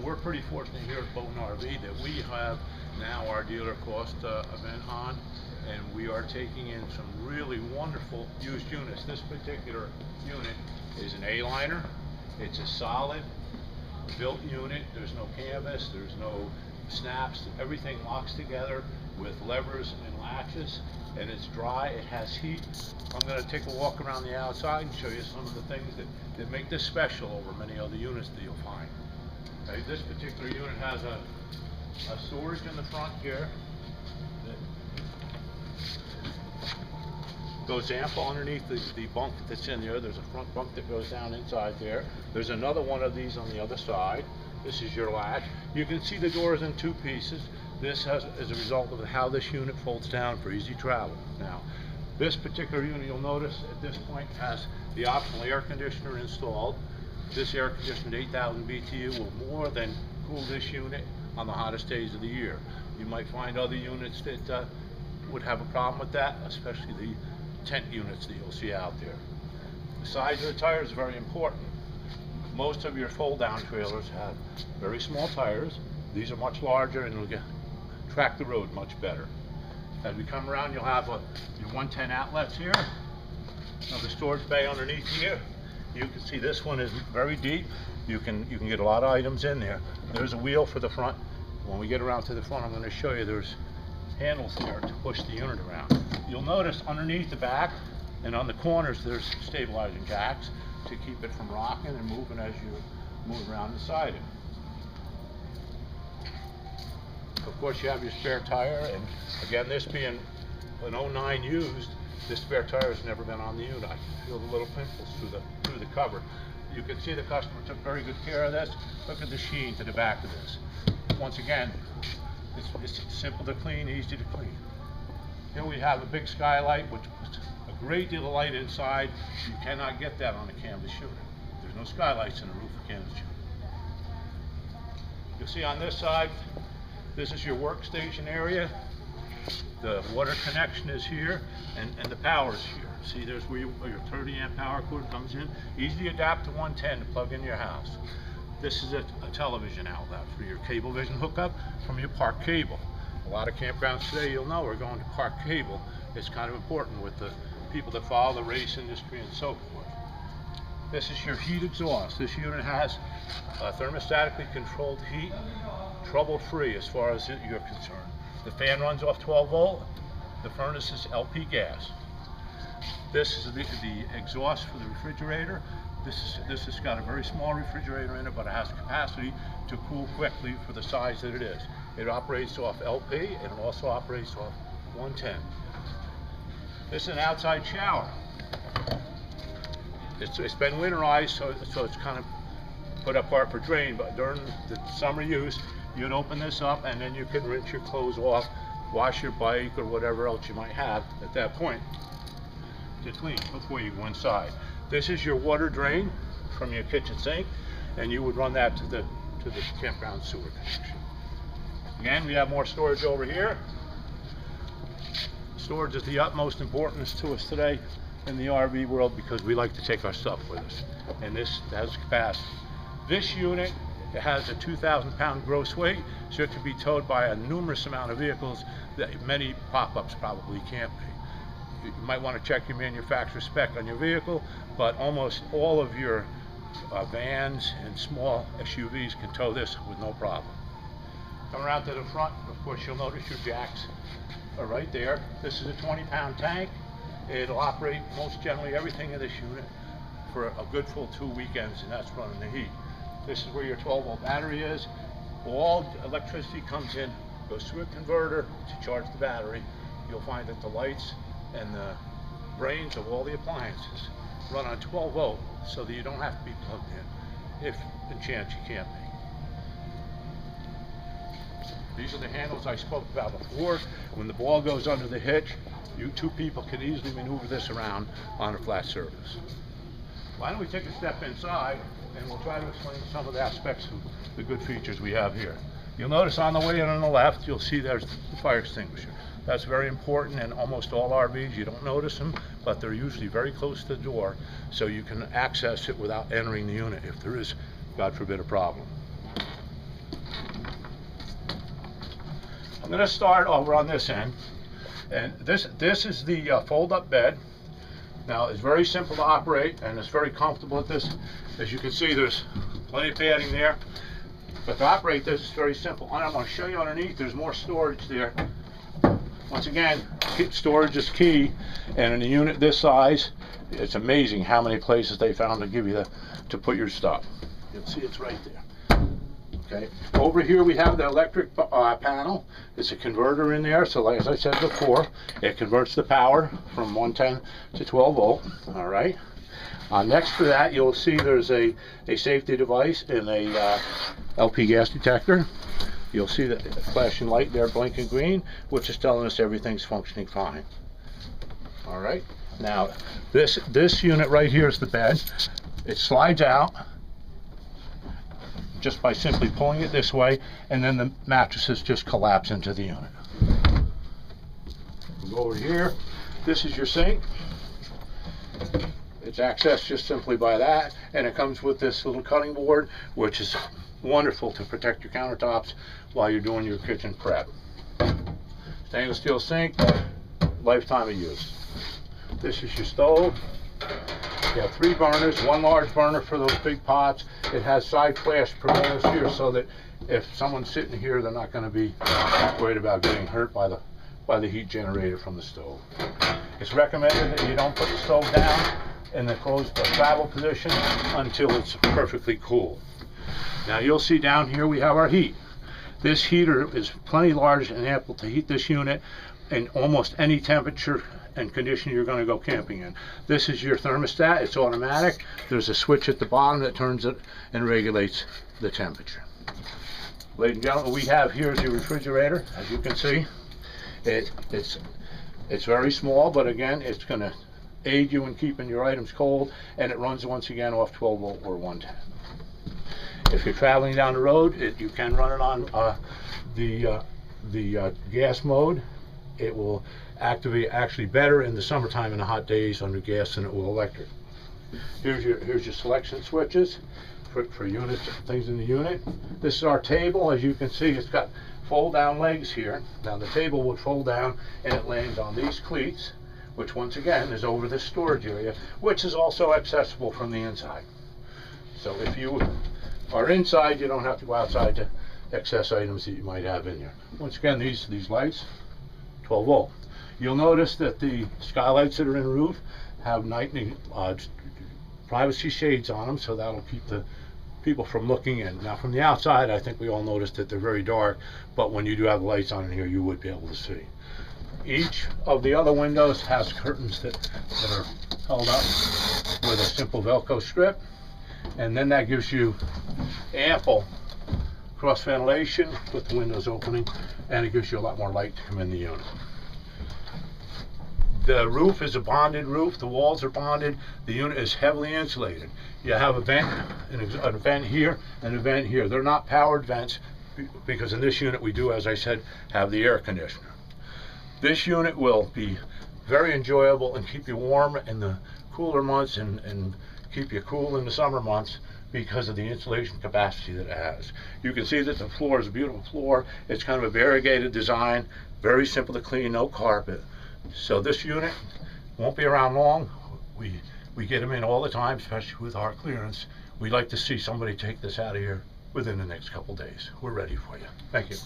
we're pretty fortunate here at Bowden RV that we have now our dealer cost event on, and we are taking in some really wonderful used units. This particular unit is an A-liner. It's a solid built unit. There's no canvas, there's no snaps. Everything locks together with levers and latches, and it's dry. It has heat. I'm going to take a walk around the outside and show you some of the things that make this special over many other units that you'll find. Okay, this particular unit has a storage in the front here that goes ample underneath the bunk that's in there. There's a front bunk that goes down inside there. There's another one of these on the other side. This is your latch. You can see the doors in two pieces. This is a result of how this unit folds down for easy travel. Now, this particular unit, you'll notice at this point, has the optional air conditioner installed. This air conditioner at 8,000 BTU will more than cool this unit on the hottest days of the year. You might find other units that would have a problem with that, especially the tent units that you'll see out there. The size of the tires is very important. Most of your fold-down trailers have very small tires. These are much larger and will track the road much better. As we come around, you'll have your 110 outlets here. Another storage bay underneath here. You can see this one is very deep. You can get a lot of items in there. There's a wheel for the front. When we get around to the front, I'm going to show you there's handles there to push the unit around. You'll notice underneath the back and on the corners there's stabilizing jacks to keep it from rocking and moving as you move around inside it. Of course, you have your spare tire, and again, this being an 09 used, this spare tire has never been on the unit. I can feel the little pimples through the cover. You can see the customer took very good care of this. Look at the sheen to the back of this. Once again, it's simple to clean, easy to clean. Here we have a big skylight, which puts a great deal of light inside. You cannot get that on a canvas unit. There's no skylights in a roof of canvas unit. You'll see on this side, this is your workstation area. The water connection is here, and the power is here. See, there's where your 30 amp power cord comes in. Easy to adapt to 110 to plug in your house. This is a television outlet for your Cablevision hookup from your park cable. A lot of campgrounds today, you'll know, are going to park cable. It's kind of important with the people that follow the race industry and so forth. This is your heat exhaust. This unit has thermostatically controlled heat, trouble-free as far as you're concerned. The fan runs off 12 volt. The furnace is LP gas. This is the exhaust for the refrigerator. This has got a very small refrigerator in it, but it has capacity to cool quickly for the size that it is. It operates off LP, and it also operates off 110. This is an outside shower. It's been winterized, so it's kind of put apart for drain, but during the summer use, you'd open this up and then you could rinse your clothes off, wash your bike or whatever else you might have at that point to clean before you go inside. This is your water drain from your kitchen sink, and you would run that to the campground sewer connection. Again, we have more storage over here. Storage is the utmost importance to us today in the RV world because we like to take our stuff with us, and this has capacity. This unit, it has a 2,000 pound gross weight, so it can be towed by a numerous amount of vehicles that many pop-ups probably can't be. You might want to check your manufacturer spec on your vehicle, but almost all of your vans and small SUVs can tow this with no problem. Come around to the front, of course you'll notice your jacks are right there. This is a 20-pound tank. It'll operate most generally everything in this unit for a good full 2 weekends, and that's running the heat. This is where your 12 volt battery is. All electricity comes in, goes through a converter to charge the battery. You'll find that the lights and the brains of all the appliances run on 12 volt so that you don't have to be plugged in if the chance you can't be. These are the handles I spoke about before. When the ball goes under the hitch, you two people can easily maneuver this around on a flat surface. Why don't we take a step inside and we'll try to explain some of the aspects of the good features we have here. You'll notice on the way in on the left, you'll see there's the fire extinguisher. That's very important in almost all RVs. You don't notice them, but they're usually very close to the door, so you can access it without entering the unit if there is, God forbid, a problem. going to start over on this end, and this is the fold-up bed. Now it's very simple to operate, and it's very comfortable at this. As you can see, there's plenty of padding there, but to operate this is very simple. And I'm going to show you underneath. There's more storage there. Once again, storage is key, and in a unit this size, it's amazing how many places they found to give you to put your stuff. You'll see it's right there. Okay. Over here we have the electric panel. It's a converter in there, so like as I said before, it converts the power from 110 to 12 volt. All right. Next to that, you'll see there's a safety device and a LP gas detector. You'll see the flashing light there blinking green, which is telling us everything's functioning fine. All right. Now, this unit right here is the bed. It slides out just by simply pulling it this way, and then the mattresses just collapse into the unit. We'll go over here. This is your sink. It's accessed just simply by that, and it comes with this little cutting board, which is wonderful to protect your countertops while you're doing your kitchen prep. Stainless steel sink, lifetime of use. This is your stove. You have 3 burners, 1 large burner for those big pots. It has side flash preventers here so that if someone's sitting here, they're not going to be worried about getting hurt by the heat generated from the stove. It's recommended that you don't put the stove down in the closed travel position until it's perfectly cool. Now you'll see down here we have our heat. This heater is plenty large and ample to heat this unit in almost any temperature and condition you're going to go camping in. This is your thermostat. It's automatic. There's a switch at the bottom that turns it and regulates the temperature. Ladies and gentlemen, we have here the refrigerator. As you can see, it's very small, but again, it's going to aid you in keeping your items cold, and it runs once again off 12 volt or 110. If you're traveling down the road, you can run it on the gas mode. It will activate actually better in the summertime and the hot days under gas than it will electric. Here's your selection switches for units, things in the unit. This is our table. As you can see, it's got fold down legs here. Now the table would fold down and it lands on these cleats, which once again is over this storage area, which is also accessible from the inside. So if you are inside, you don't have to go outside to access items that you might have in there. Once again, these lights, 12 volt. You'll notice that the skylights that are in the roof have night privacy shades on them, so that'll keep the people from looking in. Now from the outside, I think we all noticed that they're very dark, but when you do have the lights on in here, you would be able to see. Each of the other windows has curtains that are held up with a simple Velcro strip, and then that gives you ample cross ventilation with the windows opening, and it gives you a lot more light to come in the unit. The roof is a bonded roof. The walls are bonded. The unit is heavily insulated. You have a vent, an vent here, and a vent here. They're not powered vents because in this unit we do, as I said, have the air conditioner. This unit will be very enjoyable and keep you warm in the cooler months and keep you cool in the summer months because of the insulation capacity that it has. You can see that the floor is a beautiful floor. It's kind of a variegated design, very simple to clean, no carpet. So this unit won't be around long. We get them in all the time, especially with our clearance. We'd like to see somebody take this out of here within the next couple days. We're ready for you. Thank you.